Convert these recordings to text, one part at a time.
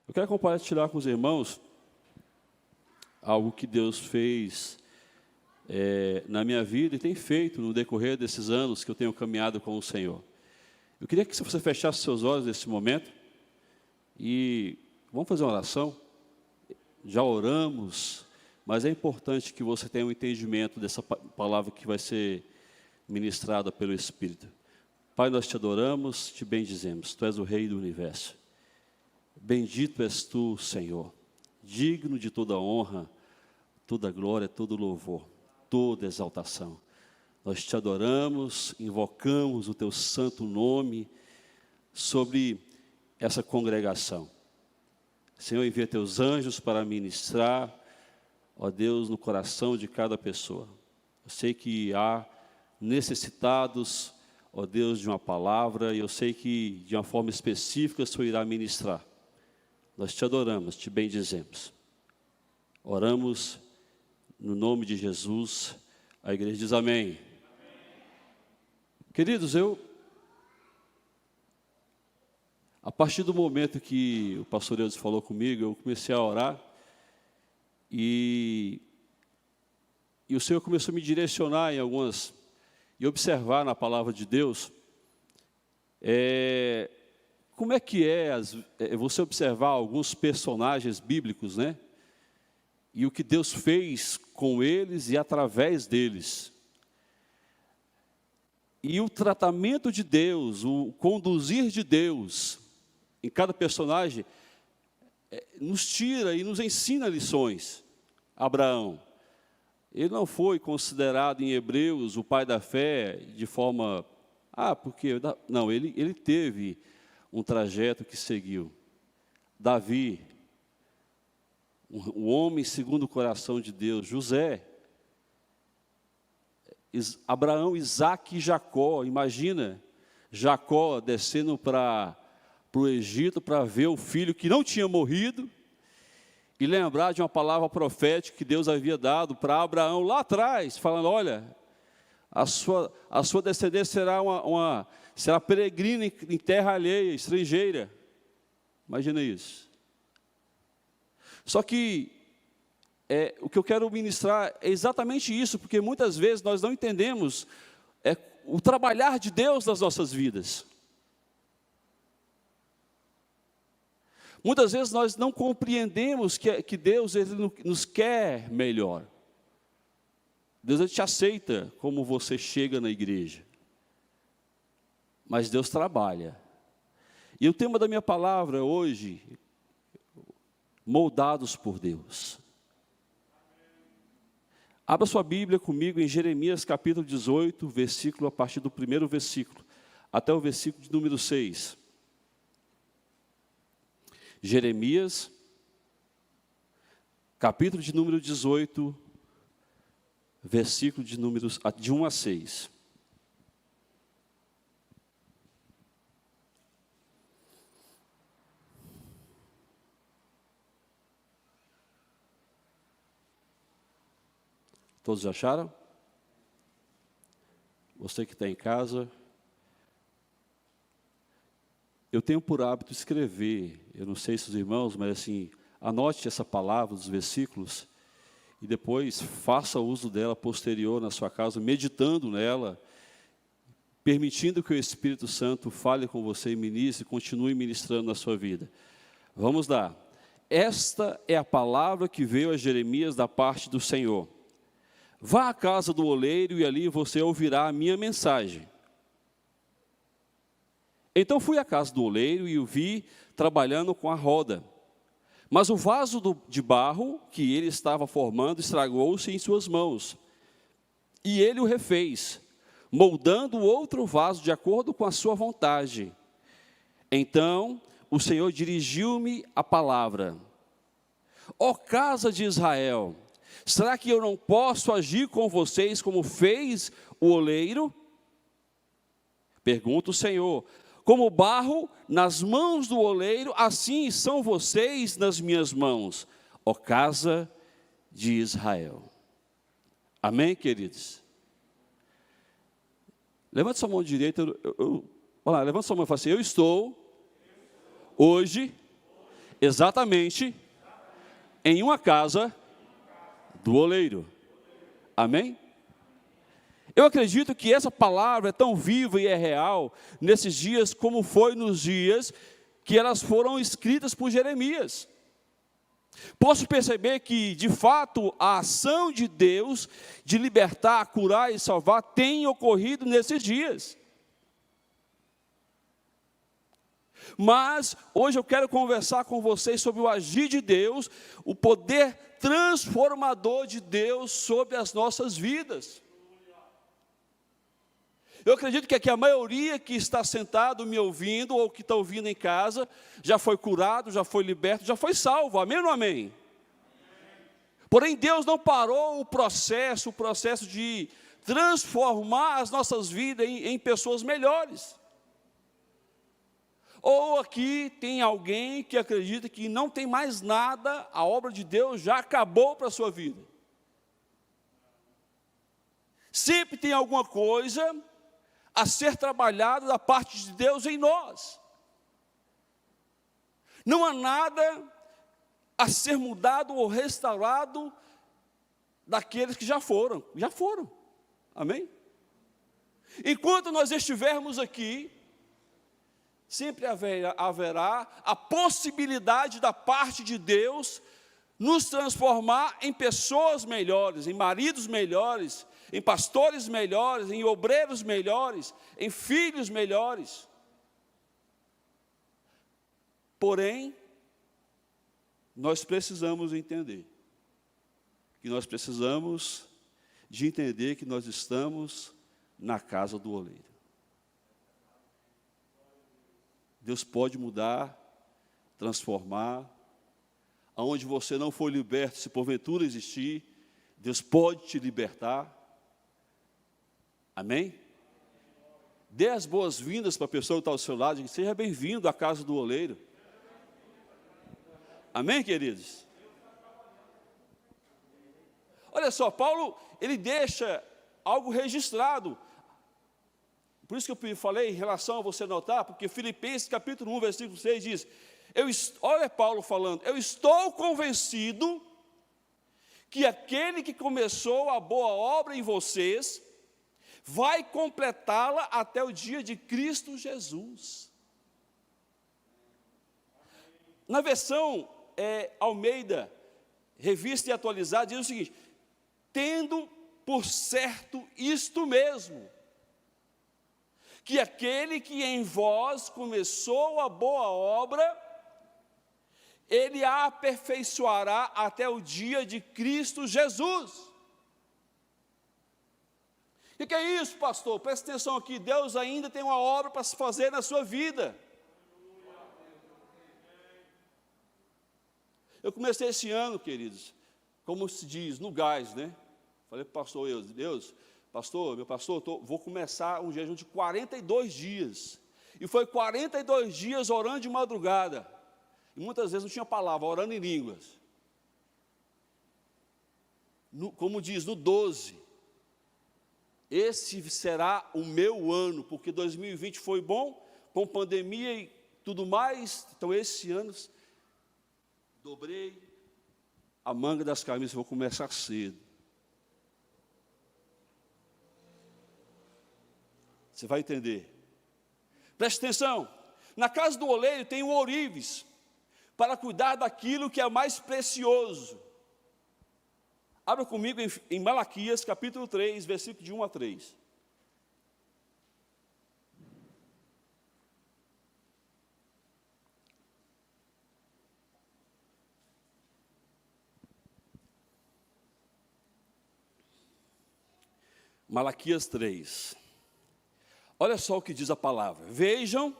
Eu quero compartilhar com os irmãos algo que Deus fez na minha vida e tem feito no decorrer desses anos que eu tenho caminhado com o Senhor. Eu queria que você fechasse seus olhos nesse momento e vamos fazer uma oração. Já oramos, mas é importante que você tenha um entendimento dessa palavra que vai ser ministrada pelo Espírito. Pai, nós te adoramos, te bendizemos. Tu és o Rei do Universo. Bendito és tu, Senhor, digno de toda honra, toda glória, todo louvor, toda exaltação. Nós te adoramos, invocamos o teu santo nome sobre essa congregação. Senhor, envia teus anjos para ministrar, ó Deus, no coração de cada pessoa. Eu sei que há necessitados, ó Deus, de uma palavra, e eu sei que de uma forma específica o Senhor irá ministrar. Nós te adoramos, te bendizemos. Oramos no nome de Jesus. A igreja diz amém. Amém. Queridos, a partir do momento que o pastor Eudes falou comigo, eu comecei a orar e o Senhor começou a me direcionar em algumas, e observar na palavra de Deus, como é que você observar alguns personagens bíblicos, né? E o que Deus fez com eles e através deles. E o tratamento de Deus, o conduzir de Deus em cada personagem, nos tira e nos ensina lições. Abraão, ele não foi considerado em Hebreus o pai da fé de forma, não, ele teve um trajeto que seguiu. Davi, um homem segundo o coração de Deus. José, Abraão, Isaac e Jacó. Imagina, Jacó descendo para o Egito para ver o filho que não tinha morrido e lembrar de uma palavra profética que Deus havia dado para Abraão lá atrás, falando, olha, a sua descendência será peregrina em terra alheia, estrangeira. Imagina isso. Só que o que eu quero ministrar é exatamente isso, porque muitas vezes nós não entendemos o trabalhar de Deus nas nossas vidas. Muitas vezes nós não compreendemos que Deus ele nos quer melhor. Deus ele te aceita como você chega na igreja. Mas Deus trabalha. E o tema da minha palavra hoje, moldados por Deus. Abra sua Bíblia comigo em Jeremias capítulo 18, a partir do primeiro versículo, até o versículo de número 6. Jeremias, capítulo de número 18, versículo de 1 a 6. Todos acharam? Você que está em casa. Eu tenho por hábito escrever, eu não sei se os irmãos, mas assim, anote essa palavra dos versículos e depois faça uso dela posterior na sua casa, meditando nela, permitindo que o Espírito Santo fale com você e ministre, continue ministrando na sua vida. Vamos lá. Esta é a palavra que veio a Jeremias da parte do Senhor. Vá à casa do oleiro e ali você ouvirá a minha mensagem. Então fui à casa do oleiro e o vi trabalhando com a roda. Mas o vaso de barro que ele estava formando estragou-se em suas mãos. E ele o refez, moldando outro vaso de acordo com a sua vontade. Então o Senhor dirigiu-me a palavra. Ó casa de Israel, será que eu não posso agir com vocês como fez o oleiro? Pergunta o Senhor. Como barro nas mãos do oleiro, assim são vocês nas minhas mãos, ó casa de Israel. Amém, queridos? Levante sua mão direita, levante sua mão e fale assim, eu estou hoje exatamente em uma casa do oleiro. Amém? Eu acredito que essa palavra é tão viva e é real nesses dias como foi nos dias que elas foram escritas por Jeremias. Posso perceber que, de fato, a ação de Deus de libertar, curar e salvar tem ocorrido nesses dias. Mas hoje eu quero conversar com vocês sobre o agir de Deus, o poder transformador de Deus sobre as nossas vidas. Eu acredito que aqui a maioria que está sentado me ouvindo, ou que está ouvindo em casa, já foi curado, já foi liberto, já foi salvo, amém ou não amém? Porém, Deus não parou o processo de transformar as nossas vidas em pessoas melhores. Ou aqui tem alguém que acredita que não tem mais nada, a obra de Deus já acabou para a sua vida. Sempre tem alguma coisa a ser trabalhado da parte de Deus em nós. Não há nada a ser mudado ou restaurado daqueles que já foram. Amém? Enquanto nós estivermos aqui, sempre haverá a possibilidade da parte de Deus nos transformar em pessoas melhores, em maridos melhores, em pastores melhores, em obreiros melhores, em filhos melhores. Porém, nós precisamos entender que nós precisamos de entender que nós estamos na casa do oleiro. Deus pode mudar, transformar. Aonde você não for liberto, se porventura existir, Deus pode te libertar. Amém? Dê as boas-vindas para a pessoa que está ao seu lado, que seja bem-vindo à casa do oleiro. Amém, queridos? Olha só, Paulo, ele deixa algo registrado. Por isso que eu falei em relação a você notar, porque Filipenses capítulo 1, versículo 6 diz, olha Paulo falando, eu estou convencido que aquele que começou a boa obra em vocês, vai completá-la até o dia de Cristo Jesus. Na versão Almeida, revista e atualizada, diz o seguinte, tendo por certo isto mesmo, que aquele que em vós começou a boa obra, ele a aperfeiçoará até o dia de Cristo Jesus. O que é isso, pastor? Presta atenção aqui, Deus ainda tem uma obra para se fazer na sua vida. Eu comecei esse ano, queridos, como se diz, no gás, né? Falei para o pastor, meu pastor, vou começar um jejum de 42 dias. E foi 42 dias orando de madrugada. E muitas vezes não tinha palavra, orando em línguas. Como diz, no 12. Esse será o meu ano, porque 2020 foi bom, com pandemia e tudo mais. Então esse ano, dobrei a manga das camisas, vou começar cedo. Você vai entender. Preste atenção, na casa do oleiro tem o ourives, para cuidar daquilo que é mais precioso. Abra comigo em Malaquias, capítulo 3, versículo de 1 a 3. Malaquias 3. Olha só o que diz a palavra. Vejam,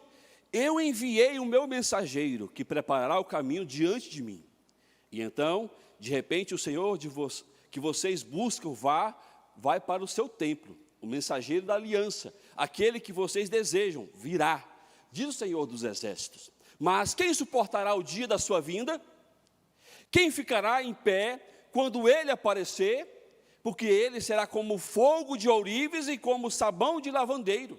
eu enviei o meu mensageiro, que preparará o caminho diante de mim. E então, de repente, o Senhor que vocês buscam vai para o seu templo, o mensageiro da aliança, aquele que vocês desejam, virá, diz o Senhor dos exércitos. Mas quem suportará o dia da sua vinda? Quem ficará em pé quando ele aparecer? Porque ele será como fogo de ourives e como sabão de lavandeiro.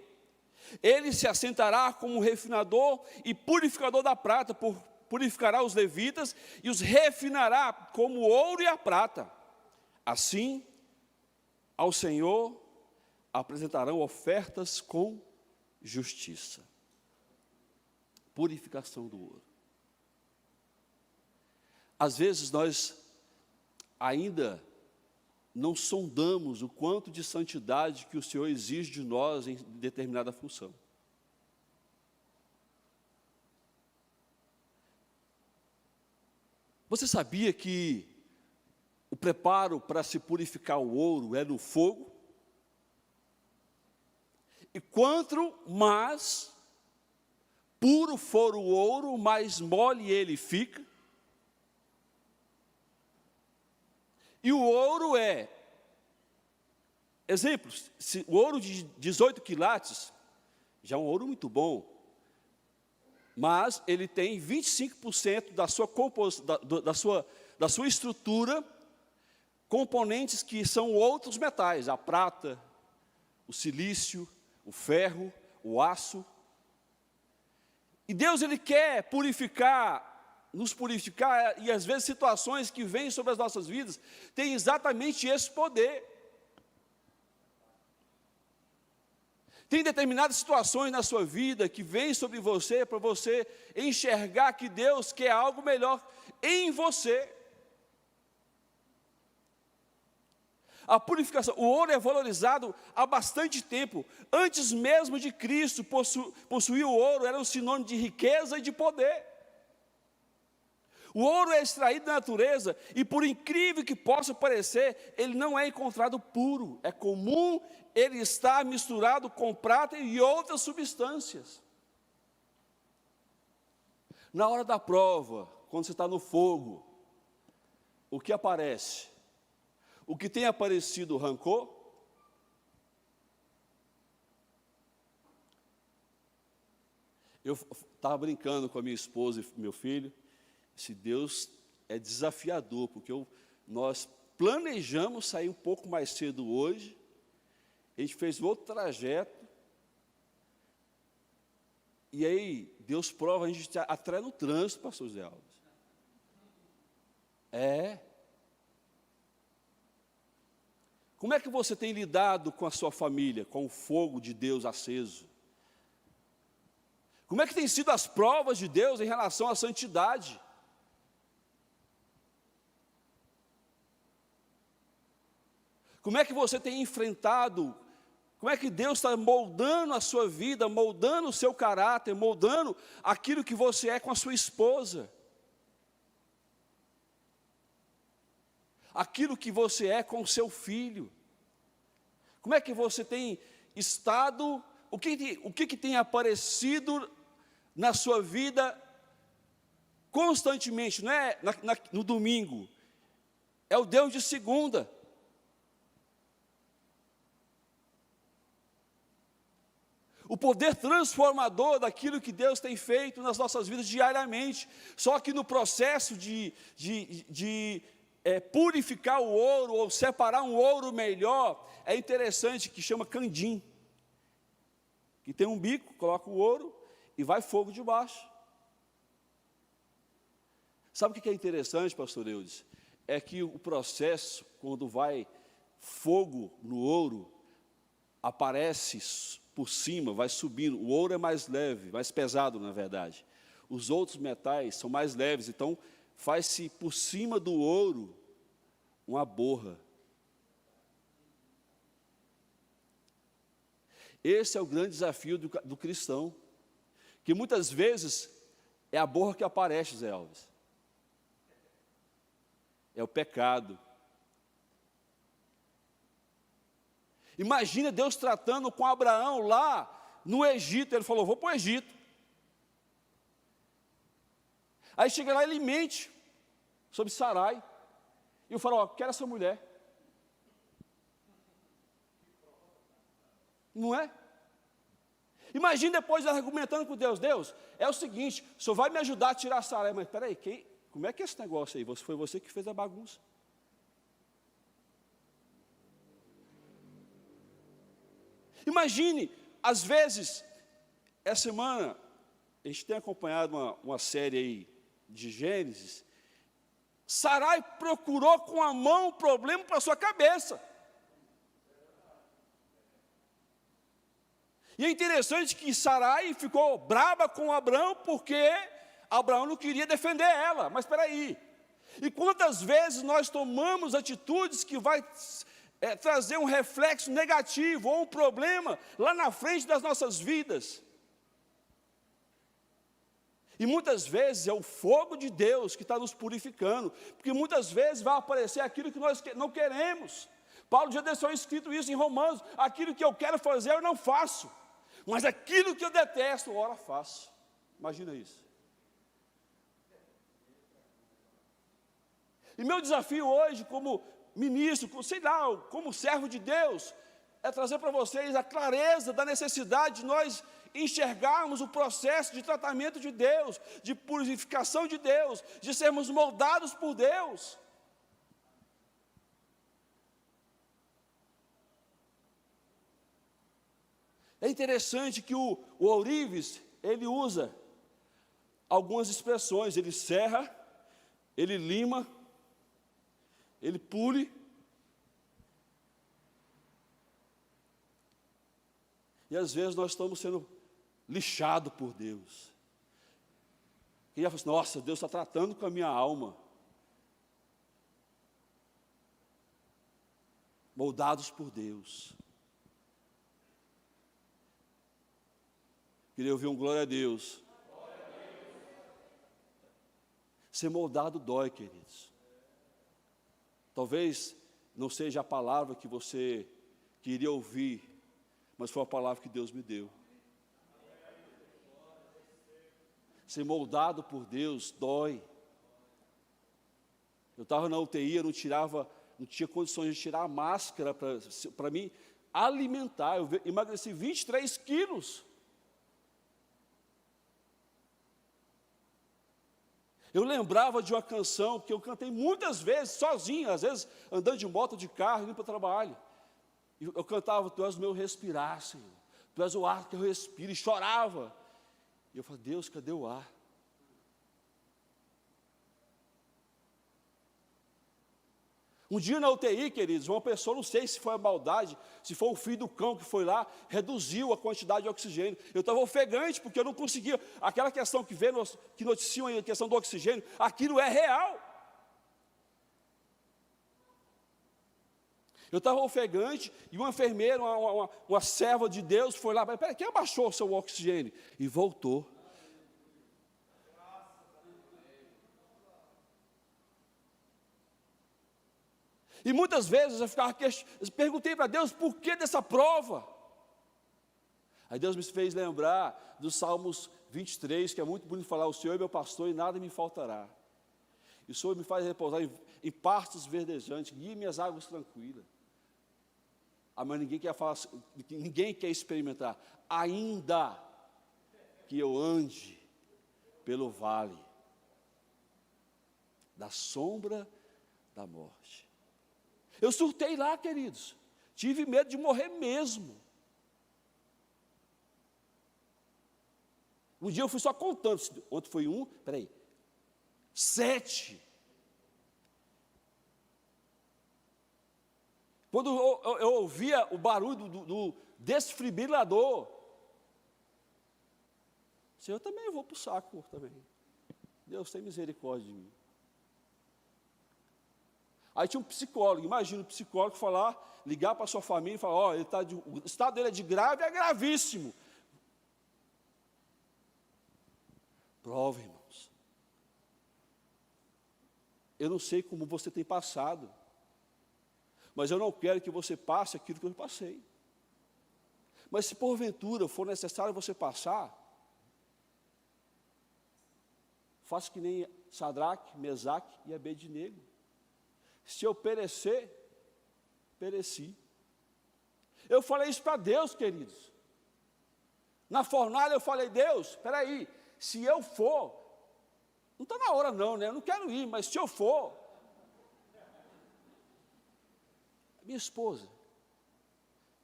Ele se assentará como refinador e purificador da prata, purificará os levitas e os refinará como o ouro e a prata. Assim, ao Senhor apresentarão ofertas com justiça. Purificação do ouro. Às vezes nós ainda não sondamos o quanto de santidade que o Senhor exige de nós em determinada função. Você sabia que o preparo para se purificar o ouro é no fogo? E quanto mais puro for o ouro, mais mole ele fica. E o ouro exemplos, se o ouro de 18 quilates, já é um ouro muito bom, mas ele tem 25% da sua estrutura, componentes que são outros metais, a prata, o silício, o ferro, o aço. E Deus, Ele quer nos purificar, e às vezes situações que vêm sobre as nossas vidas, têm exatamente esse poder. Tem determinadas situações na sua vida que vêm sobre você, para você enxergar que Deus quer algo melhor em você. A purificação, o ouro é valorizado há bastante tempo. Antes mesmo de Cristo possuir o ouro, era um sinônimo de riqueza e de poder. O ouro é extraído da natureza e, por incrível que possa parecer, ele não é encontrado puro. É comum ele estar misturado com prata e outras substâncias. Na hora da prova, quando você está no fogo, o que aparece? O que tem aparecido, rancor? Eu estava brincando com a minha esposa e meu filho. Se Deus é desafiador, porque nós planejamos sair um pouco mais cedo hoje, a gente fez outro trajeto, e aí Deus prova, a gente atrai no trânsito, pastor José Alves. Como é que você tem lidado com a sua família, com o fogo de Deus aceso? Como é que tem sido as provas de Deus em relação à santidade? Como é que você tem enfrentado? Como é que Deus está moldando a sua vida, moldando o seu caráter, moldando aquilo que você é com a sua esposa? Aquilo que você é com o seu filho? Como é que você tem estado? O que tem aparecido na sua vida constantemente? Não é no domingo, é o Deus de segunda. O poder transformador daquilo que Deus tem feito nas nossas vidas diariamente. Só que no processo de purificar o ouro, ou separar um ouro melhor, é interessante, que chama candim. Que tem um bico, coloca o ouro e vai fogo de baixo. Sabe o que é interessante, pastor Eudes? É que o processo, quando vai fogo no ouro, aparece por cima, vai subindo. O ouro é mais leve, mais pesado, na verdade. Os outros metais são mais leves, então faz-se por cima do ouro uma borra. Esse é o grande desafio do cristão, que muitas vezes é a borra que aparece, Zé Alves. É o pecado. Imagina Deus tratando com Abraão lá no Egito. Ele falou, vou para o Egito. Aí chega lá, ele mente sobre Sarai. E o faraó, quero essa mulher. Não é? Imagina depois argumentando com Deus. Deus, é o seguinte, o senhor vai me ajudar a tirar Sarai. Mas espera aí, como é que é esse negócio aí? Foi você que fez a bagunça. Imagine, às vezes, essa semana, a gente tem acompanhado uma série aí de Gênesis, Sarai procurou com a mão o problema para a sua cabeça. E é interessante que Sarai ficou brava com Abraão, porque Abraão não queria defender ela. Mas espera aí, e quantas vezes nós tomamos atitudes que vai trazer um reflexo negativo ou um problema lá na frente das nossas vidas? E muitas vezes é o fogo de Deus que está nos purificando, porque muitas vezes vai aparecer aquilo que nós não queremos. Paulo já deixou escrito isso em Romanos: aquilo que eu quero fazer eu não faço, mas aquilo que eu detesto, ora faço. Imagina isso. E meu desafio hoje, como ministro, sei lá, como servo de Deus, é trazer para vocês a clareza da necessidade de nós enxergarmos o processo de tratamento de Deus, de purificação de Deus, de sermos moldados por Deus. É interessante que o Ourives, ele usa algumas expressões: ele serra, ele lima, ele pule. E às vezes nós estamos sendo lixados por Deus. E já fala assim: nossa, Deus está tratando com a minha alma. Moldados por Deus. Queria ouvir um glória a Deus. Ser moldado dói, queridos. Talvez não seja a palavra que você queria ouvir, mas foi a palavra que Deus me deu. Ser moldado por Deus dói. Eu estava na UTI, eu não tinha condições de tirar a máscara para me alimentar. Eu emagreci 23 quilos. Eu lembrava de uma canção que eu cantei muitas vezes, sozinho, às vezes andando de moto, de carro, indo para o trabalho. Eu cantava: tu és o meu respirar, Senhor, tu és o ar que eu respiro, e chorava. E eu falei: Deus, cadê o ar? Um dia na UTI, queridos, uma pessoa, não sei se foi a maldade, se foi o filho do cão que foi lá, reduziu a quantidade de oxigênio. Eu estava ofegante, porque eu não conseguia, aquela questão que noticiam a questão do oxigênio, aquilo é real. Eu estava ofegante, e uma enfermeira, uma serva de Deus, foi lá: peraí, quem abaixou o seu oxigênio? E voltou. E muitas vezes eu perguntei para Deus: por que dessa prova? Aí Deus me fez lembrar dos Salmos 23, que é muito bonito falar: o Senhor é meu pastor e nada me faltará. E o Senhor me faz repousar em pastos verdejantes, guia minhas águas tranquilas. Mas ninguém quer experimentar. Ainda que eu ande pelo vale da sombra da morte. Eu surtei lá, queridos. Tive medo de morrer mesmo. Um dia eu fui só contando. Ontem foi 7. Quando eu ouvia o barulho do desfibrilador, eu também vou para o saco também. Deus tem misericórdia de mim. Aí tinha um psicólogo, imagina um psicólogo ligar para a sua família e falar: o estado dele é de grave, é gravíssimo. Prova, irmãos. Eu não sei como você tem passado, mas eu não quero que você passe aquilo que eu passei. Mas se porventura for necessário você passar, faça que nem Sadraque, Mesaque e Abednego. Se eu perecer, pereci. Eu falei isso para Deus, queridos. Na fornalha eu falei: Deus, espera aí, se eu for, não está na hora não, né? Eu não quero ir, mas se eu for, minha esposa,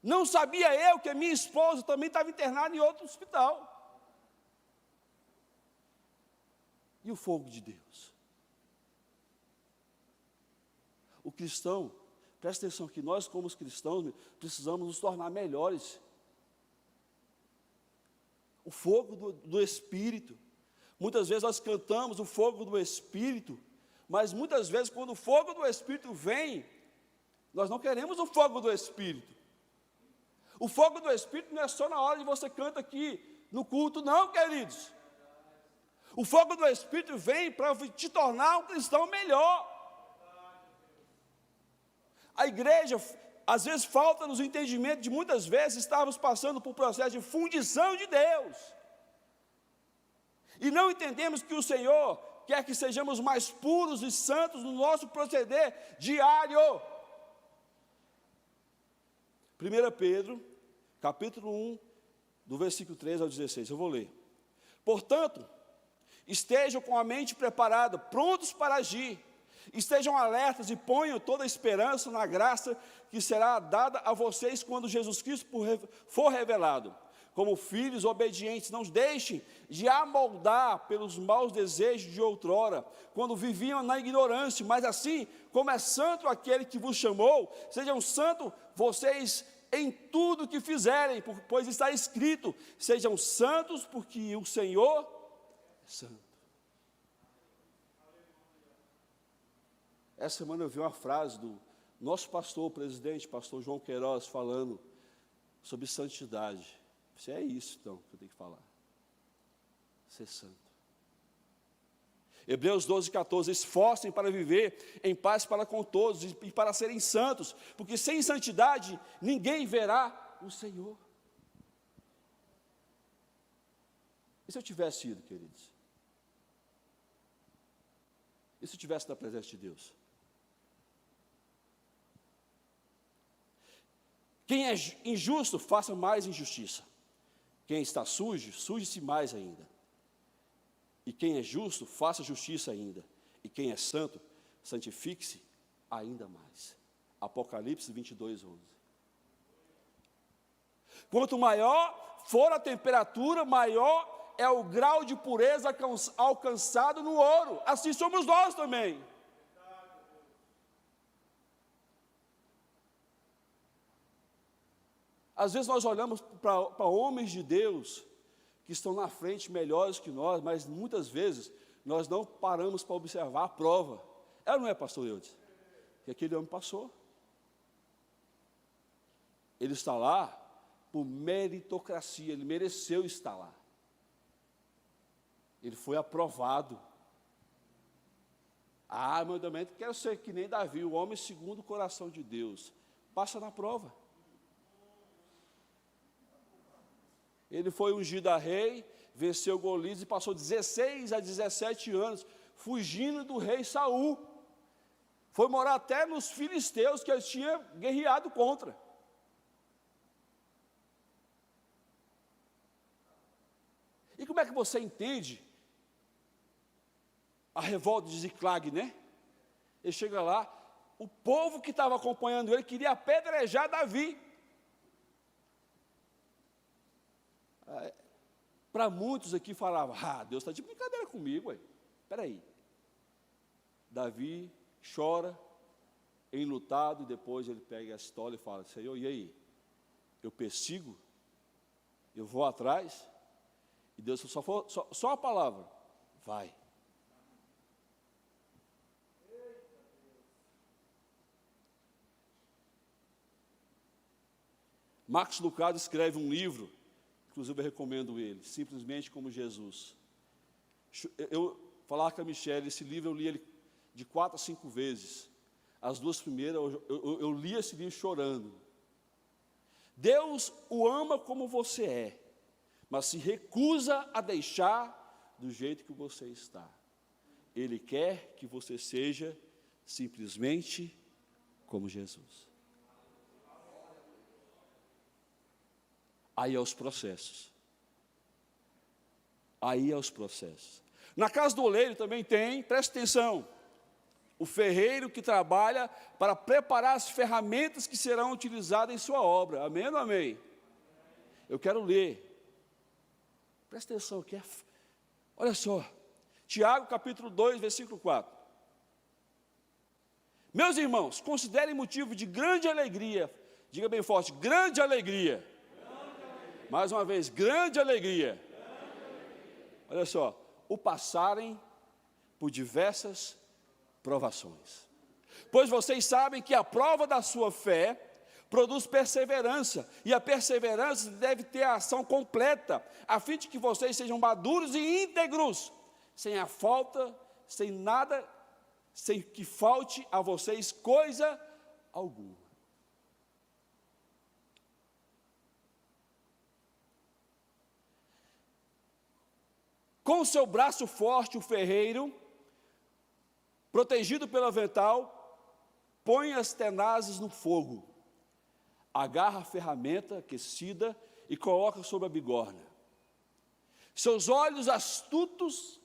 não sabia eu que a minha esposa também estava internada em outro hospital. E o fogo de Deus? O cristão, presta atenção que nós como os cristãos precisamos nos tornar melhores. O fogo do Espírito. Muitas vezes nós cantamos o fogo do Espírito, mas muitas vezes quando o fogo do Espírito vem, nós não queremos o fogo do Espírito. O fogo do Espírito não é só na hora que você canta aqui no culto, não, queridos. O fogo do Espírito vem para te tornar um cristão melhor. A igreja, às vezes, falta-nos o entendimento de muitas vezes estarmos passando por um processo de fundição de Deus. E não entendemos que o Senhor quer que sejamos mais puros e santos no nosso proceder diário. 1 Pedro, capítulo 1, do versículo 3 ao 16, eu vou ler. Portanto, estejam com a mente preparada, prontos para agir. Estejam alertas e ponham toda a esperança na graça que será dada a vocês quando Jesus Cristo for revelado. Como filhos obedientes, não deixem de amoldar pelos maus desejos de outrora, quando viviam na ignorância, mas assim como é santo aquele que vos chamou, sejam santos vocês em tudo que fizerem, pois está escrito, sejam santos porque o Senhor é santo. Essa semana eu vi uma frase do nosso pastor, presidente, pastor João Queiroz, falando sobre santidade. Se é isso, então, que eu tenho que falar. Ser santo. Hebreus 12, 14, esforcem para viver em paz para com todos e para serem santos, porque sem santidade ninguém verá o Senhor. E se eu tivesse ido, queridos? E se eu tivesse na presença de Deus? Quem é injusto, faça mais injustiça. Quem está sujo, suje-se mais ainda. E quem é justo, faça justiça ainda. E quem é santo, santifique-se ainda mais. Apocalipse 22, 11. Quanto maior for a temperatura, maior é o grau de pureza alcançado no ouro. Assim somos nós também. Às vezes nós olhamos para homens de Deus que estão na frente melhores que nós, mas muitas vezes nós não paramos para observar a prova. Ela não é, pastor Eudes? Que aquele homem passou. Ele está lá por meritocracia, ele mereceu estar lá. Ele foi aprovado. Meu Deus, quero ser que nem Davi, o homem segundo o coração de Deus. Passa na prova. Ele foi ungido a rei, venceu Golias e passou 16 a 17 anos fugindo do rei Saul. Foi morar até nos filisteus que ele tinha guerreado contra. E como é que você entende a revolta de Ziclag, né? Ele chega lá, o povo que estava acompanhando ele queria apedrejar Davi. Para muitos aqui falavam, Deus está de brincadeira comigo, espera aí. Davi chora, enlutado, e depois ele pega a estola e fala, Senhor, e aí? Eu persigo? Eu vou atrás? E Deus só a palavra, vai. Marcos Lucado escreve um livro, inclusive eu recomendo ele, Simplesmente como Jesus. Eu falava com a Michelle, esse livro eu li ele de 4 a 5 vezes. As 2 primeiras eu li esse livro chorando. Deus o ama como você é, mas se recusa a deixar do jeito que você está. Ele quer que você seja simplesmente como Jesus. Aí é os processos. Aí é os processos. Na casa do oleiro também tem, presta atenção, o ferreiro que trabalha para preparar as ferramentas que serão utilizadas em sua obra. Amém ou não amém? Eu quero ler. Presta atenção, olha só. Tiago, capítulo 2, versículo 4. Meus irmãos, considerem motivo de grande alegria, diga bem forte, grande alegria. Mais uma vez, grande alegria. Olha só, o passarem por diversas provações. Pois vocês sabem que a prova da sua fé produz perseverança, e a perseverança deve ter a ação completa, a fim de que vocês sejam maduros e íntegros, sem a falta, sem nada, sem que falte a vocês coisa alguma. Com o seu braço forte, o ferreiro, protegido pelo avental, põe as tenazes no fogo, agarra a ferramenta aquecida e coloca sobre a bigorna. Seus olhos astutos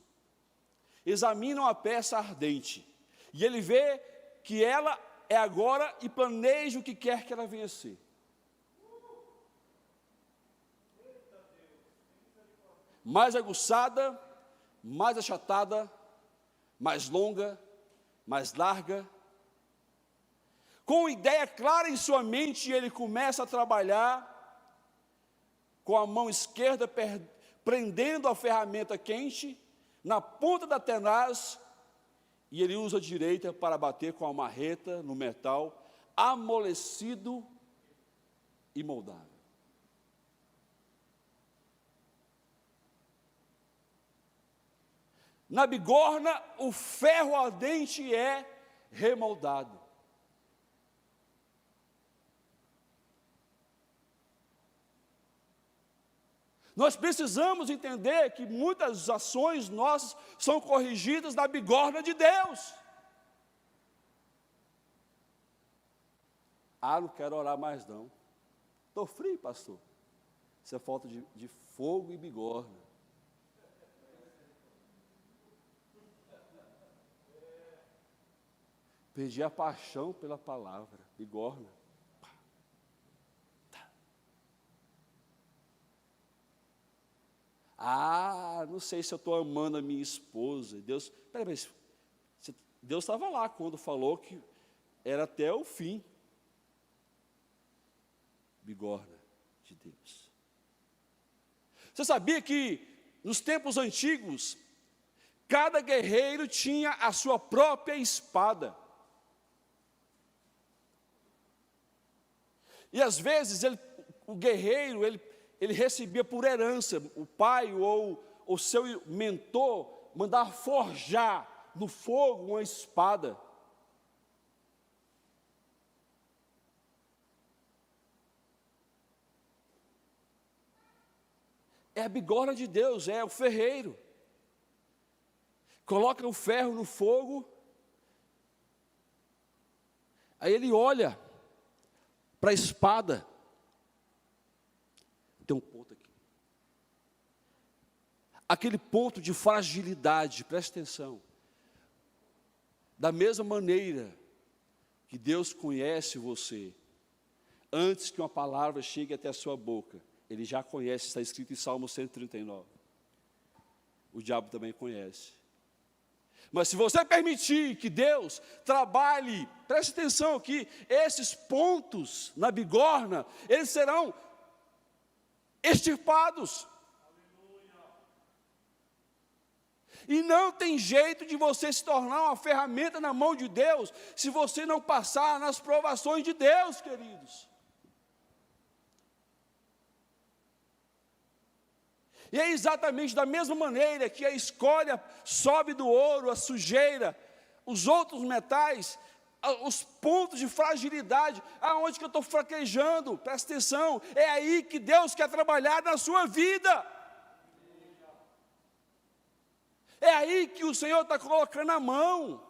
examinam a peça ardente, e ele vê que ela é agora e planeja o que quer que ela venha a ser. Mais aguçada, mais achatada, mais longa, mais larga. Com ideia clara em sua mente, ele começa a trabalhar com a mão esquerda prendendo a ferramenta quente na ponta da tenaz, e ele usa a direita para bater com a marreta no metal amolecido e moldável. Na bigorna, o ferro ardente é remoldado. Nós precisamos entender que muitas ações nossas são corrigidas na bigorna de Deus. Não quero orar mais não. Estou frio, pastor. Isso é falta de fogo e bigorna. Perdi a paixão pela palavra, bigorna. Não sei se eu estou amando a minha esposa. Deus estava lá quando falou que era até o fim. Bigorna de Deus. Você sabia que nos tempos antigos, cada guerreiro tinha a sua própria espada? E às vezes o guerreiro, ele recebia por herança, o pai ou o seu mentor mandar forjar no fogo uma espada. É a bigorna de Deus, é o ferreiro. Coloca o ferro no fogo, aí ele olha para a espada. Tem um ponto aqui. Aquele ponto de fragilidade, preste atenção. Da mesma maneira que Deus conhece você, antes que uma palavra chegue até a sua boca, Ele já conhece, está escrito em Salmo 139. O diabo também conhece. Mas se você permitir que Deus trabalhe, preste atenção aqui, esses pontos na bigorna, eles serão extirpados. E não tem jeito de você se tornar uma ferramenta na mão de Deus, se você não passar nas provações de Deus, queridos. E é exatamente da mesma maneira que a escória sobe do ouro, a sujeira, os outros metais, os pontos de fragilidade, aonde que eu estou fraquejando, presta atenção, é aí que Deus quer trabalhar na sua vida. É aí que o Senhor está colocando a mão.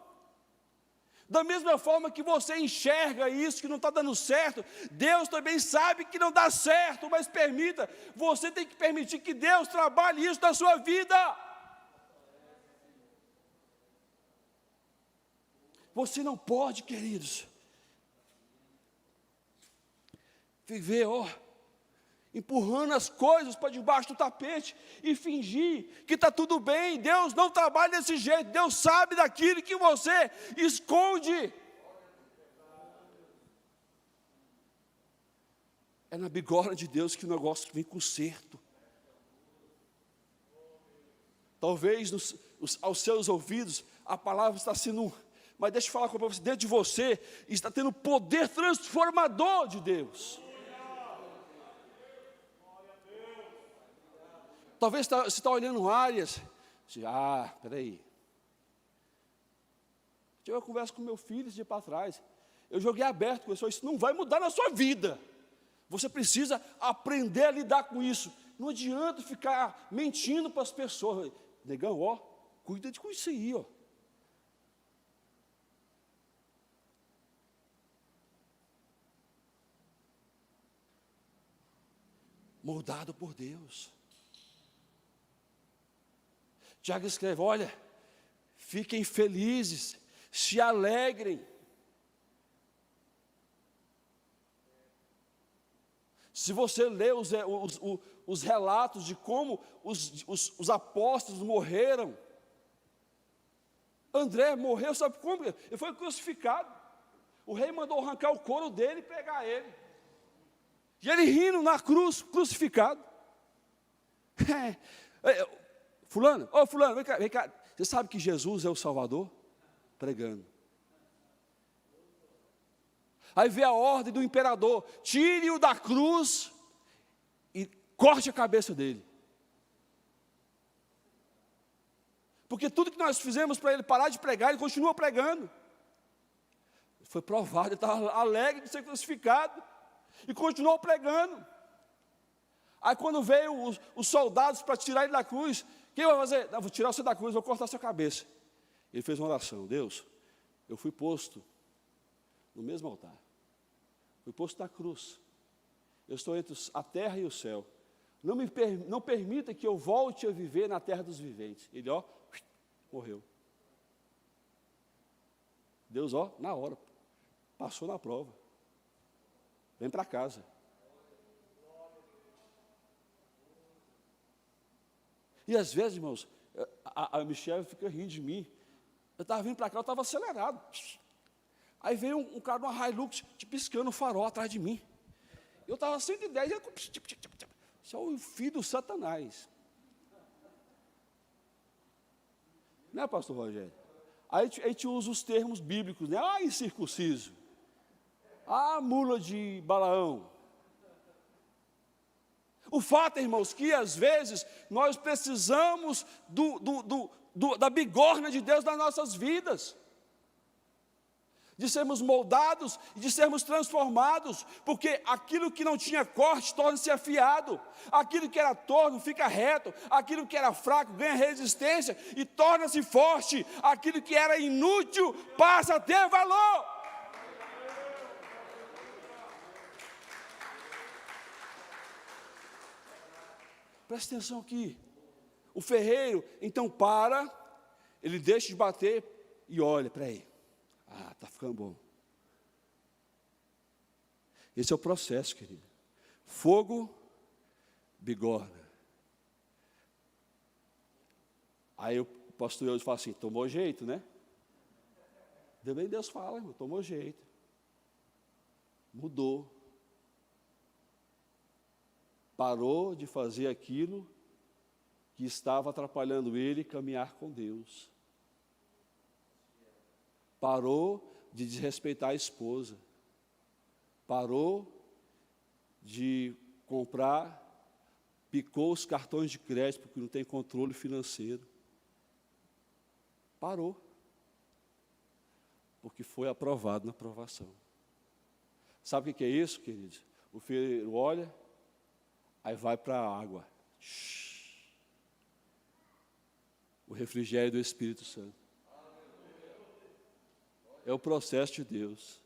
Da mesma forma que você enxerga isso, que não está dando certo, Deus também sabe que não dá certo, mas permita, você tem que permitir que Deus trabalhe isso na sua vida. Você não pode, queridos, viver, empurrando as coisas para debaixo do tapete e fingir que está tudo bem. Deus não trabalha desse jeito. Deus sabe daquilo que você esconde. É na bigorna de Deus que o negócio vem com conserto. Talvez aos seus ouvidos a palavra está sendo, mas deixa eu falar com você, dentro de você está tendo poder transformador de Deus. Talvez você está olhando áreas, peraí. Tive uma conversa com meu filho esse dia para trás. Eu joguei aberto com ele, isso não vai mudar na sua vida. Você precisa aprender a lidar com isso. Não adianta ficar mentindo para as pessoas. Negão, cuida com isso aí, Moldado por Deus. Tiago escreve, olha, fiquem felizes, se alegrem. Se você ler os relatos de como os apóstolos morreram, André morreu, sabe como? Ele foi crucificado. O rei mandou arrancar o couro dele e pegar ele. E ele rindo na cruz, crucificado. Fulano, fulano, vem cá. Você sabe que Jesus é o Salvador? Pregando. Aí vê a ordem do imperador, tire-o da cruz e corte a cabeça dele. Porque tudo que nós fizemos para ele parar de pregar, ele continua pregando. Foi provado, ele estava alegre de ser crucificado e continuou pregando. Aí quando veio os soldados para tirar ele da cruz, o que vai fazer? Não, vou tirar você da cruz, vou cortar a sua cabeça. Ele fez uma oração, Deus, eu fui posto no mesmo altar. Fui posto na cruz. Eu estou entre a terra e o céu. Não permita que eu volte a viver na terra dos viventes. Ele, morreu. Deus, na hora, passou na prova. Vem para casa. E às vezes, irmãos, a Michelle fica rindo de mim. Eu estava vindo para cá, eu estava acelerado. Aí veio um cara de uma Hilux, piscando o farol atrás de mim. Eu estava 110, isso é o filho do Satanás. Né, pastor Rogério? Aí a gente usa os termos bíblicos, né? Incircunciso. Mula de Balaão. O fato, irmãos, que às vezes nós precisamos da bigorna de Deus nas nossas vidas. De sermos moldados e de sermos transformados, porque aquilo que não tinha corte torna-se afiado, aquilo que era torno fica reto, aquilo que era fraco ganha resistência e torna-se forte, aquilo que era inútil passa a ter valor. Presta atenção aqui, o ferreiro então ele deixa de bater e olha para ele. Está ficando bom. Esse é o processo, querido. Fogo, bigorna. Aí o pastor Eudes fala assim, tomou jeito, né? Também Deus fala, irmão, tomou jeito. Mudou. Parou de fazer aquilo que estava atrapalhando ele caminhar com Deus. Parou de desrespeitar a esposa. Parou de comprar, picou os cartões de crédito porque não tem controle financeiro. Parou. Porque foi aprovado na aprovação. Sabe o que é isso, queridos? O ferreiro olha, aí vai para a água. O refrigério do Espírito Santo. É o processo de Deus.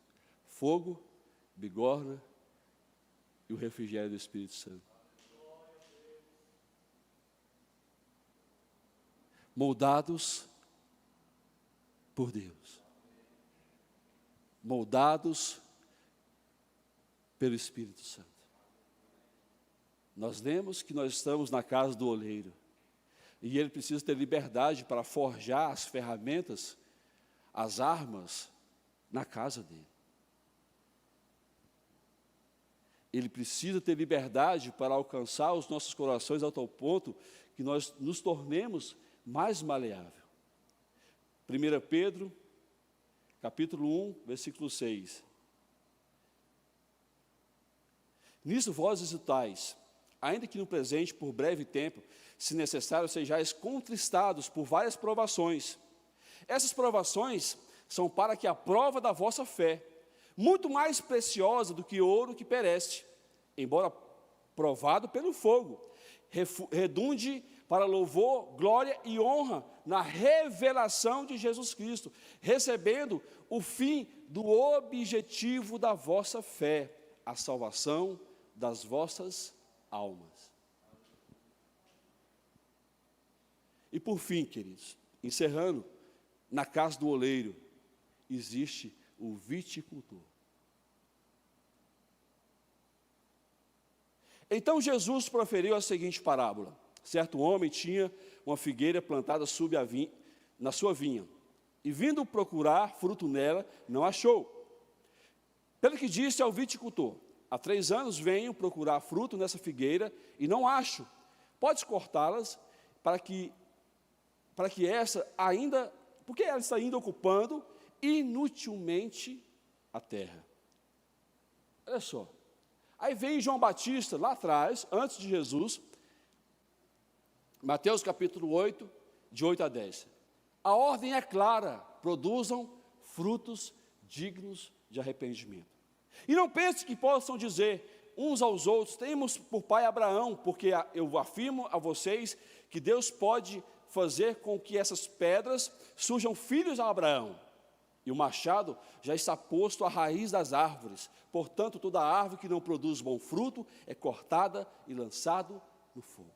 Fogo, bigorna e o refrigério do Espírito Santo. Moldados por Deus. Moldados pelo Espírito Santo. Nós lemos que nós estamos na casa do oleiro, e ele precisa ter liberdade para forjar as ferramentas, as armas, na casa dele. Ele precisa ter liberdade para alcançar os nossos corações a tal ponto que nós nos tornemos mais maleável. 1 Pedro, capítulo 1, versículo 6. Nisso vós exultais, ainda que no presente, por breve tempo, se necessário, sejais contristados por várias provações. Essas provações são para que a prova da vossa fé, muito mais preciosa do que ouro que perece, embora provado pelo fogo, redunde para louvor, glória e honra na revelação de Jesus Cristo, recebendo o fim do objetivo da vossa fé, a salvação das vossas almas. E por fim, queridos, encerrando, na casa do oleiro existe o viticultor. Então Jesus proferiu a seguinte parábola: certo homem tinha uma figueira plantada na sua vinha, e vindo procurar fruto nela, não achou. Pelo que disse ao viticultor: há 3 anos venho procurar fruto nessa figueira e não acho. Podes cortá-las porque ela está ainda ocupando inutilmente a terra. Olha só. Aí vem João Batista, lá atrás, antes de Jesus, Mateus capítulo 8, de 8 a 10. A ordem é clara: produzam frutos dignos de arrependimento. E não pense que possam dizer uns aos outros: temos por pai Abraão, porque eu afirmo a vocês que Deus pode fazer com que essas pedras surjam filhos a Abraão. E o machado já está posto à raiz das árvores. Portanto, toda árvore que não produz bom fruto é cortada e lançada no fogo.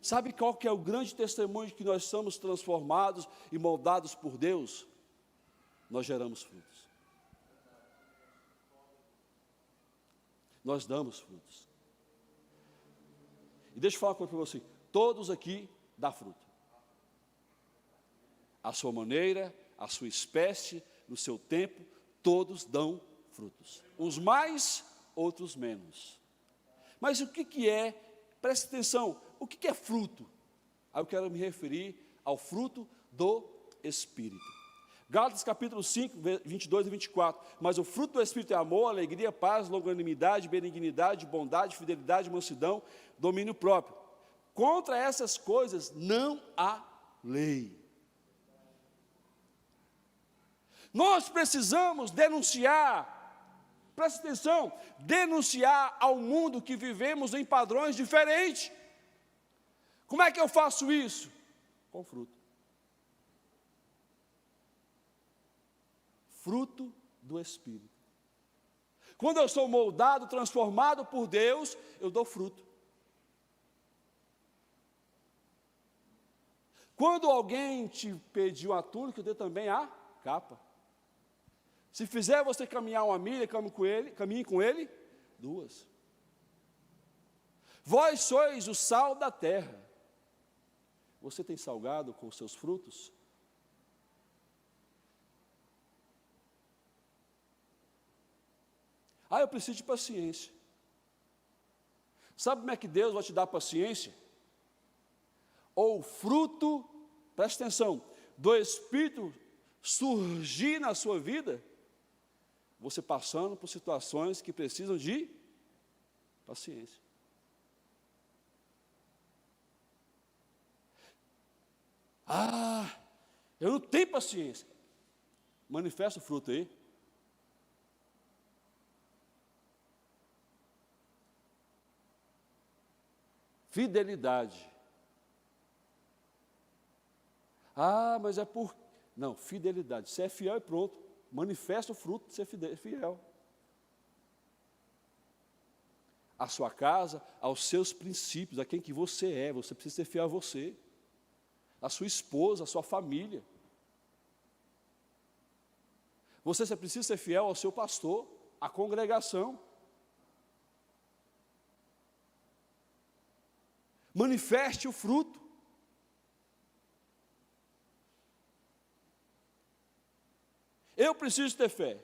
Sabe qual que é o grande testemunho de que nós somos transformados e moldados por Deus? Nós geramos frutos. Nós damos frutos. E deixa eu falar uma coisa para você: todos aqui dão fruto. À sua maneira, à sua espécie, no seu tempo, todos dão frutos. Uns mais, outros menos. Mas o que é, preste atenção, o que é fruto? Aí eu quero me referir ao fruto do Espírito. Gálatas capítulo 5, 22 e 24. Mas o fruto do Espírito é amor, alegria, paz, longanimidade, benignidade, bondade, fidelidade, mansidão, domínio próprio. Contra essas coisas não há lei. Nós precisamos denunciar, presta atenção, denunciar ao mundo que vivemos em padrões diferentes. Como é que eu faço isso? Com fruto. Fruto do Espírito. Quando eu sou moldado, transformado por Deus, eu dou fruto. Quando alguém te pediu a túnica, eu dei também a capa. Se fizer você caminhar 1 milha, caminhe com ele 2. Vós sois o sal da terra. Você tem salgado com os seus frutos? Eu preciso de paciência. Sabe como é que Deus vai te dar paciência? Ou fruto, presta atenção, do Espírito surgir na sua vida, você passando por situações que precisam de paciência. Eu não tenho paciência. Manifesta o fruto aí. Fidelidade. Mas é por... Não, fidelidade. Você é fiel e pronto. Manifesta o fruto de ser fiel. A sua casa, aos seus princípios, a quem que você é. Você precisa ser fiel a você. A sua esposa, a sua família. Você precisa ser fiel ao seu pastor, à congregação. Manifeste o fruto. Eu preciso ter fé.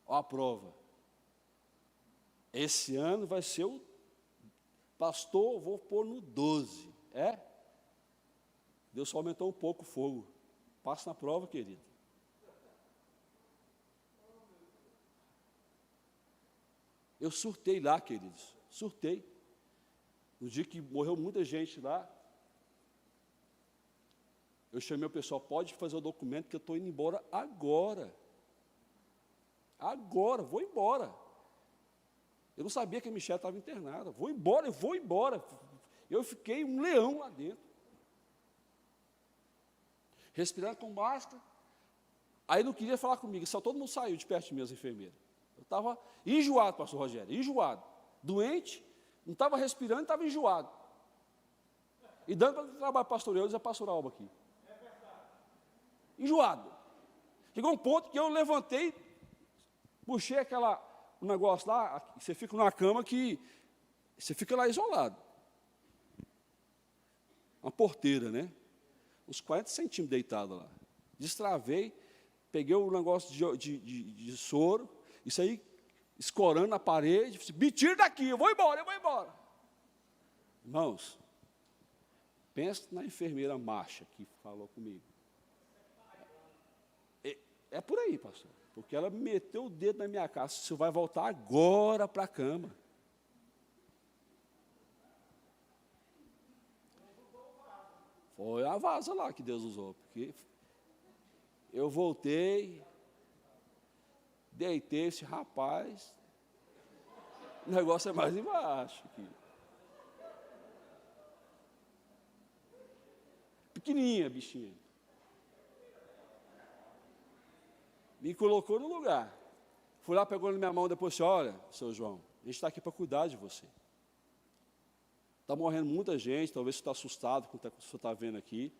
Ó a prova. Esse ano vai ser o pastor, vou pôr no 12. É? Deus só aumentou um pouco o fogo. Passa na prova, querido. Eu surtei lá, queridos. Surtei. No dia que morreu muita gente lá, eu chamei o pessoal, pode fazer o documento que eu estou indo embora agora. Agora, vou embora. Eu não sabia que a Michelle estava internada. Vou embora, eu vou embora. Eu fiquei um leão lá dentro. Respirando com máscara. Aí não queria falar comigo, só todo mundo saiu de perto de mim, as enfermeiras. Eu estava enjoado, pastor Rogério, enjoado. Doente, não estava respirando, estava enjoado. E dando para trabalho pastoral, eu dizia, pastor Alba aqui. Enjoado. Chegou um ponto que eu levantei, puxei um negócio lá, você fica numa cama que você fica lá isolado. Uma porteira, né? Uns 40 centímetros deitado lá. Destravei, peguei o negócio de soro, isso aí, escorando na parede, disse, me tira daqui, eu vou embora. Irmãos, pensa na enfermeira Marcha que falou comigo. É por aí, pastor. Porque ela meteu o dedo na minha cara, você vai voltar agora para a cama. Foi a vaza lá que Deus usou, porque eu voltei, deitei esse rapaz, o negócio é mais embaixo aqui. Pequenininha, bichinha. Me colocou no lugar. Fui lá, pegou na minha mão, depois disse, olha, seu João, a gente está aqui para cuidar de você. Está morrendo muita gente, talvez você está assustado com o que você está vendo aqui,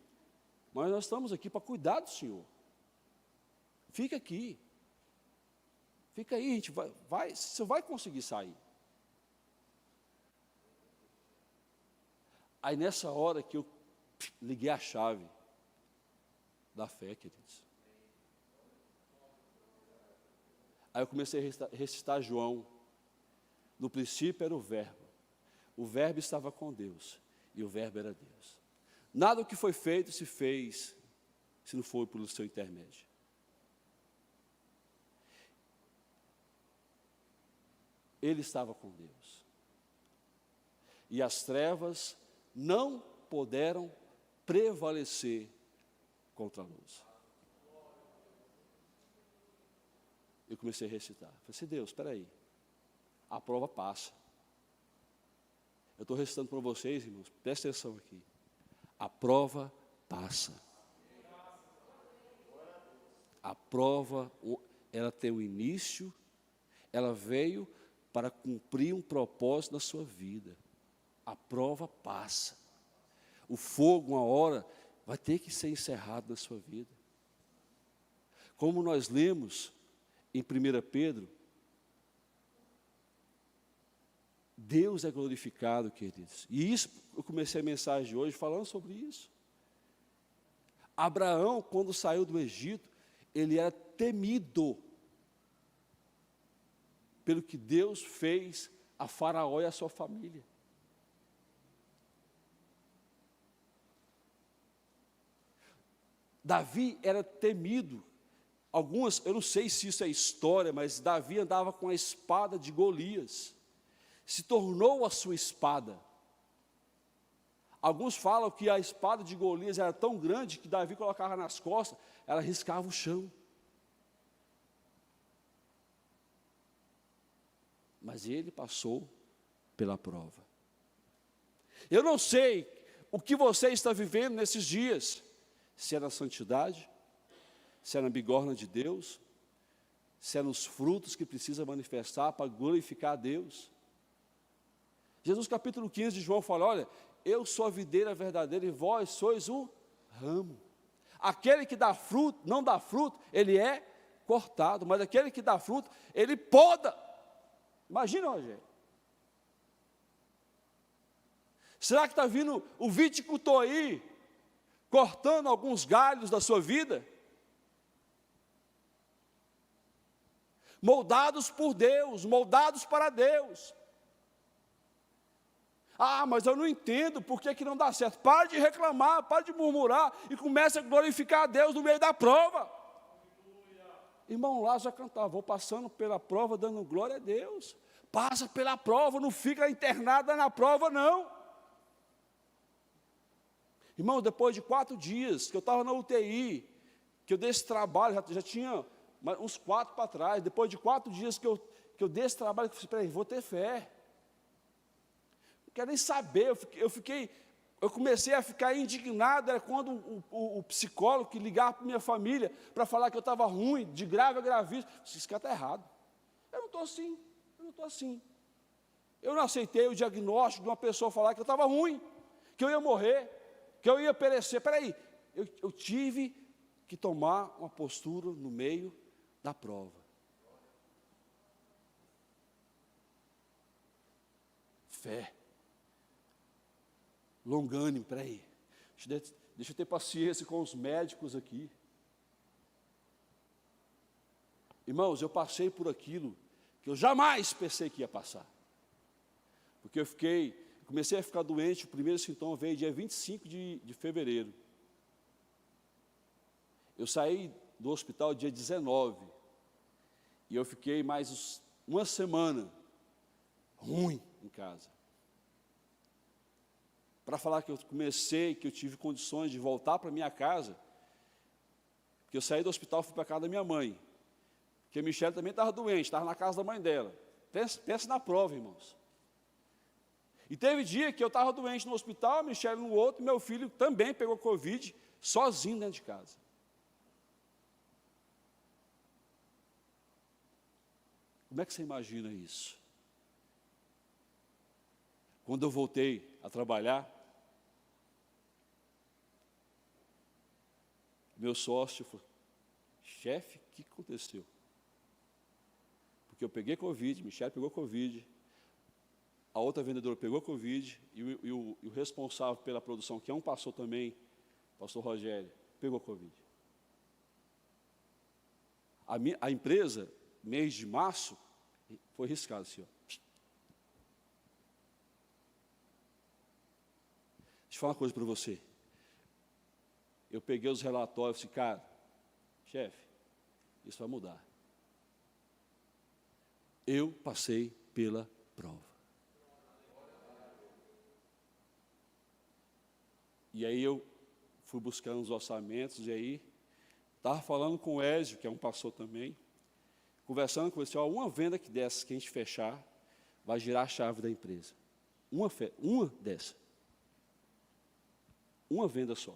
mas nós estamos aqui para cuidar do senhor. Fica aqui. Fica aí, a gente você vai conseguir sair. Aí nessa hora que eu liguei a chave da fé, queridos. Aí eu comecei a recitar João. No princípio era o Verbo estava com Deus, e o Verbo era Deus. Nada do que foi feito se fez, se não for pelo seu intermédio. Ele estava com Deus. E as trevas não puderam prevalecer contra a luz. Eu comecei a recitar. Falei assim, Deus, espera aí. A prova passa. Eu estou recitando para vocês, irmãos, presta atenção aqui. A prova passa. A prova, ela tem um início, ela veio para cumprir um propósito na sua vida. A prova passa. O fogo, uma hora, vai ter que ser encerrado na sua vida. Como nós lemos em 1 Pedro, Deus é glorificado, queridos. E isso, eu comecei a mensagem de hoje falando sobre isso. Abraão, quando saiu do Egito, ele era temido pelo que Deus fez a Faraó e a sua família. Davi era temido. Algumas, eu não sei se isso é história, mas Davi andava com a espada de Golias. Se tornou a sua espada. Alguns falam que a espada de Golias era tão grande que Davi colocava nas costas, ela riscava o chão. Mas ele passou pela prova. Eu não sei o que você está vivendo nesses dias, se é na santidade, se é na bigorna de Deus, se é nos frutos que precisa manifestar para glorificar a Deus. Jesus capítulo 15 de João fala, olha, eu sou a videira verdadeira e vós sois o ramo. Aquele que dá fruto, não dá fruto, ele é cortado, mas aquele que dá fruto, ele poda. Imagina, Rogério. Será que está vindo o viticultor aí, cortando alguns galhos da sua vida? Moldados por Deus, moldados para Deus. Ah, mas eu não entendo por que não dá certo. Pare de reclamar, pare de murmurar e comece a glorificar a Deus no meio da prova. Irmão lá já cantava, vou passando pela prova dando glória a Deus. Passa pela prova, não fica internada na prova não. Irmão, depois de 4 dias que eu estava na UTI, que eu dei esse trabalho, já tinha uns 4 para trás, depois de 4 dias que eu dei esse trabalho, eu falei, vou ter fé. Não quero nem saber, eu comecei a ficar indignado, era quando o psicólogo que ligava para minha família, para falar que eu estava ruim, de grave a gravíssimo, esse cara está errado. Eu não estou assim. Eu não aceitei o diagnóstico de uma pessoa falar que eu estava ruim, que eu ia morrer, que eu ia perecer. Espera aí, eu tive que tomar uma postura no meio da prova. Fé. Longânimo, espera aí. Deixa eu ter paciência com os médicos aqui. Irmãos, eu passei por aquilo que eu jamais pensei que ia passar. Porque comecei a ficar doente, o primeiro sintoma veio dia 25 de fevereiro. Eu saí do hospital dia 19. E eu fiquei mais uma semana ruim em casa. Para falar que eu tive condições de voltar para minha casa, porque eu saí do hospital e fui para a casa da minha mãe. Porque a Michele também estava doente, estava na casa da mãe dela. Pensa na prova, irmãos. E teve dia que eu estava doente no hospital, a Michele no outro, e meu filho também pegou Covid, sozinho dentro de casa. Como é que você imagina isso? Quando eu voltei a trabalhar, meu sócio falou, chefe, o que aconteceu? Porque eu peguei Covid, Michele pegou Covid, a outra vendedora pegou Covid, e o responsável pela produção, que é um pastor também, pastor Rogério, pegou Covid. A empresa, mês de março, foi riscado assim, ó. Deixa eu falar uma coisa para você. Eu peguei os relatórios e falei, cara, chefe, isso vai mudar. Eu passei pela prova. E aí eu fui buscando os orçamentos, e aí estava falando com o Ézio, que é um pastor também, conversando com ele, uma venda que dessa, que a gente fechar, vai girar a chave da empresa. Uma dessa. Uma venda só.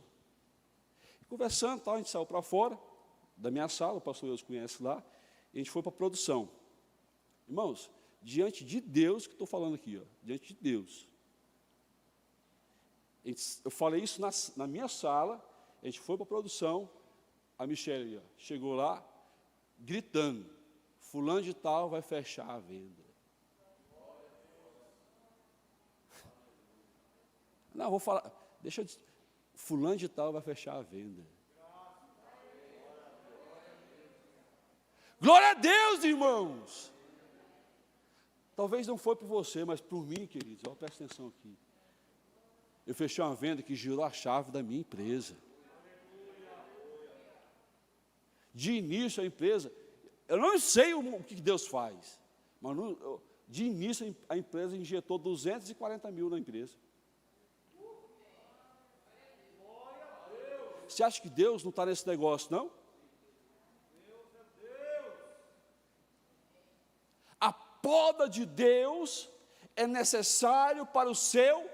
Conversando, tal, a gente saiu para fora da minha sala, o pastor Deus conhece lá, e a gente foi para a produção. Irmãos, diante de Deus, que estou falando aqui, ó, diante de Deus. Eu falei isso na minha sala, a gente foi para a produção, a Michele chegou lá, gritando, fulano de tal vai fechar a venda. Não, vou falar, deixa eu dizer, fulano de tal vai fechar a venda. Glória a Deus, irmãos! Talvez não foi por você, mas por mim, queridos, ó, presta atenção aqui. Eu fechei uma venda que girou a chave da minha empresa. De início a empresa, eu não sei o que Deus faz, mas de início a empresa injetou 240 mil na empresa. Você acha que Deus não está nesse negócio, não? A poda de Deus é necessário para o seu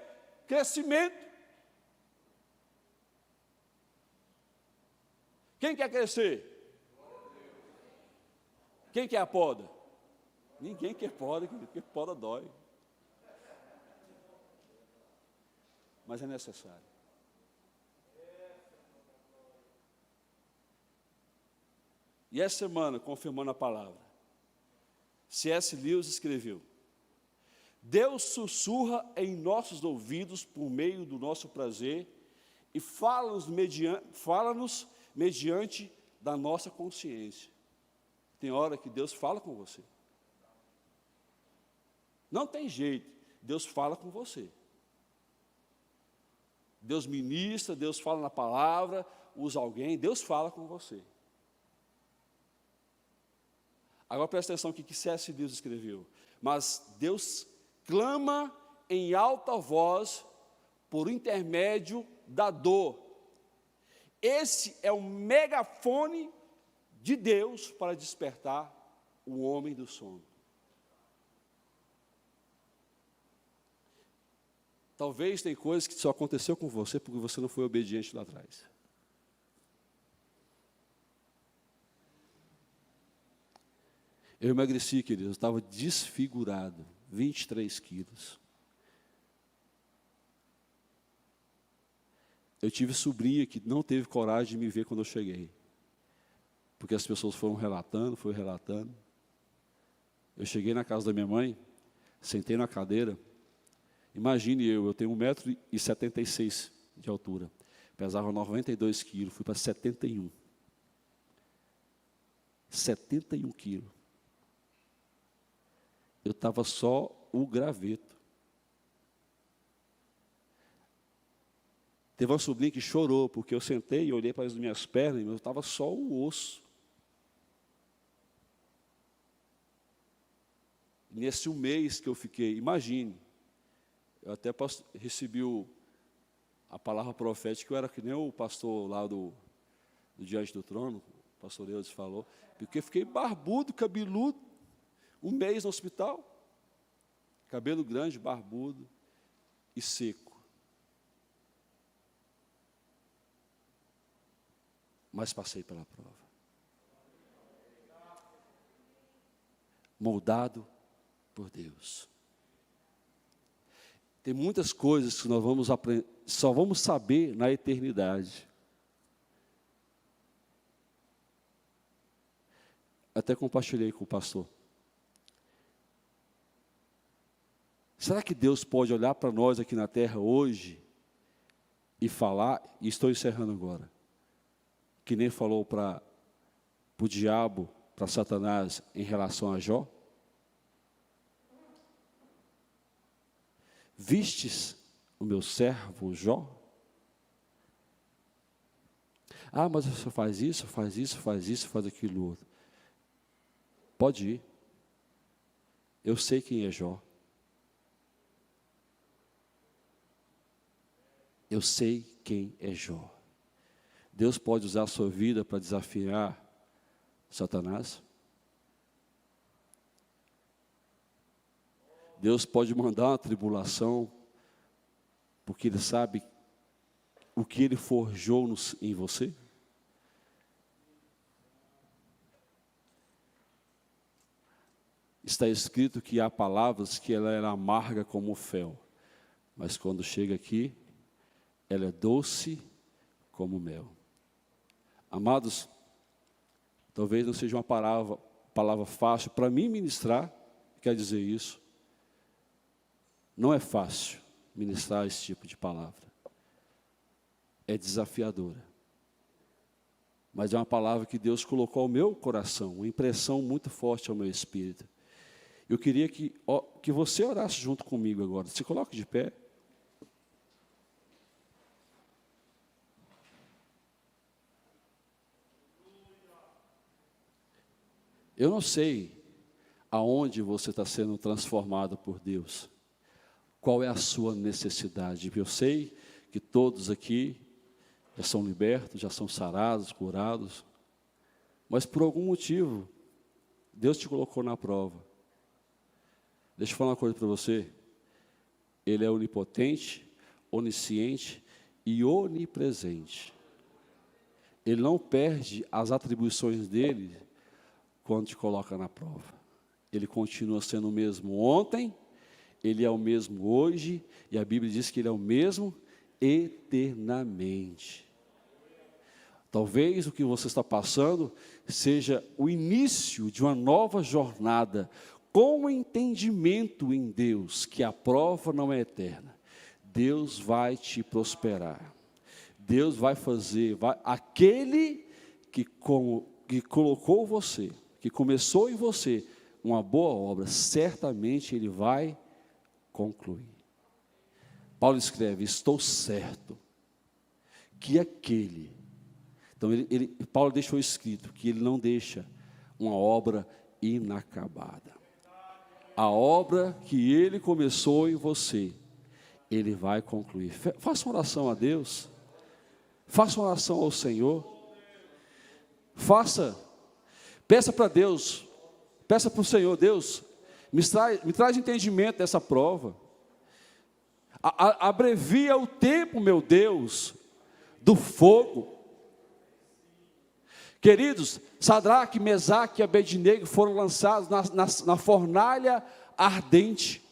crescimento. Quem quer crescer? Quem quer a poda? Ninguém quer poda, porque poda dói. Mas é necessário. E essa semana, confirmando a palavra, C.S. Lewis escreveu: Deus sussurra em nossos ouvidos por meio do nosso prazer e fala-nos mediante da nossa consciência. Tem hora que Deus fala com você. Não tem jeito, Deus fala com você. Deus ministra, Deus fala na palavra, usa alguém, Deus fala com você. Agora presta atenção no que C.S. Lewis escreveu. Mas Deus clama em alta voz por intermédio da dor. Esse é o megafone de Deus para despertar o homem do sono. Talvez tem coisas que só aconteceu com você porque você não foi obediente lá atrás. Eu emagreci, queridos, eu estava desfigurado, 23 quilos. Eu tive sobrinha que não teve coragem de me ver quando eu cheguei. Porque as pessoas foram relatando. Eu cheguei na casa da minha mãe, sentei na cadeira. Imagine eu tenho 1,76 m de altura. Pesava 92 quilos, fui para 71. 71 quilos. Eu estava só o graveto. Teve uma sobrinha que chorou, porque eu sentei e olhei para as minhas pernas, e eu estava só o osso. Nesse mês que eu fiquei, imagine, eu até recebi a palavra profética, eu era que nem o pastor lá do Diante do Trono, o pastor Eudes falou, porque eu fiquei barbudo, cabeludo, um mês no hospital, cabelo grande, barbudo e seco. Mas passei pela prova. Moldado por Deus. Tem muitas coisas que nós vamos aprender, só vamos saber na eternidade. Até compartilhei com o pastor. Será que Deus pode olhar para nós aqui na terra hoje e falar, e estou encerrando agora, que nem falou para o diabo, para Satanás, em relação a Jó? Vistes o meu servo Jó? Ah, mas você faz isso, faz aquilo outro. Pode ir. Eu sei quem é Jó. Eu sei quem é Jó. Deus pode usar a sua vida para desafiar Satanás? Deus pode mandar uma tribulação, porque Ele sabe o que Ele forjou em você? Está escrito que há palavras que ela era amarga como o fel, mas quando chega aqui, ela é doce como mel. Amados, talvez não seja uma palavra fácil para mim ministrar, quer dizer isso. Não é fácil ministrar esse tipo de palavra. É desafiadora. Mas é uma palavra que Deus colocou ao meu coração, uma impressão muito forte ao meu espírito. Eu queria que você orasse junto comigo agora. Se coloque de pé. Eu não sei aonde você está sendo transformado por Deus. Qual é a sua necessidade? Eu sei que todos aqui já são libertos, já são sarados, curados. Mas por algum motivo, Deus te colocou na prova. Deixa eu falar uma coisa para você. Ele é onipotente, onisciente e onipresente. Ele não perde as atribuições dele quando te coloca na prova. Ele continua sendo o mesmo ontem, Ele é o mesmo hoje, e a Bíblia diz que Ele é o mesmo eternamente. Talvez o que você está passando seja o início de uma nova jornada com o entendimento em Deus, que a prova não é eterna, Deus vai te prosperar. Deus vai fazer, aquele que colocou você, que começou em você uma boa obra, certamente Ele vai concluir. Paulo escreve: estou certo que aquele... Então, Paulo deixou escrito que ele não deixa uma obra inacabada. A obra que ele começou em você, ele vai concluir. Faça uma oração a Deus. Faça uma oração ao Senhor. Peça para Deus, peça para o Senhor: Deus, me traz entendimento dessa prova. Abrevia o tempo, meu Deus, do fogo. Queridos, Sadraque, Mesaque e Abednego foram lançados na fornalha ardente.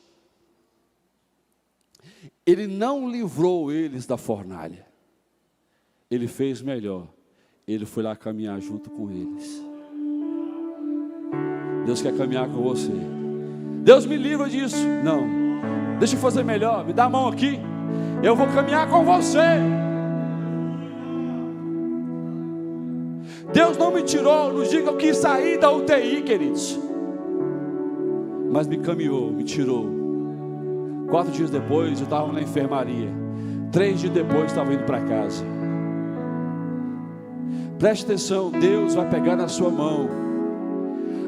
Ele não livrou eles da fornalha. Ele fez melhor. Ele foi lá caminhar junto com eles. Deus quer caminhar com você. Deus, me livra disso. Não, deixa eu fazer melhor. Me dá a mão aqui. Eu vou caminhar com você. Deus não me tirou, nos diga, eu quis sair da UTI, queridos, mas me caminhou, me tirou. 4 dias depois eu estava na enfermaria. 3 dias depois eu estava indo para casa. Preste atenção, Deus vai pegar na sua mão.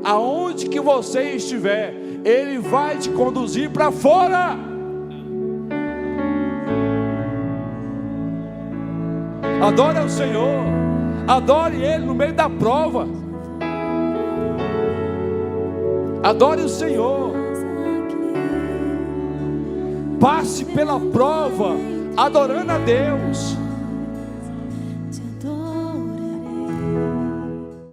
Aonde que você estiver, Ele vai te conduzir para fora. Adore ao Senhor. Adore Ele no meio da prova. Adore o Senhor. Passe pela prova adorando a Deus.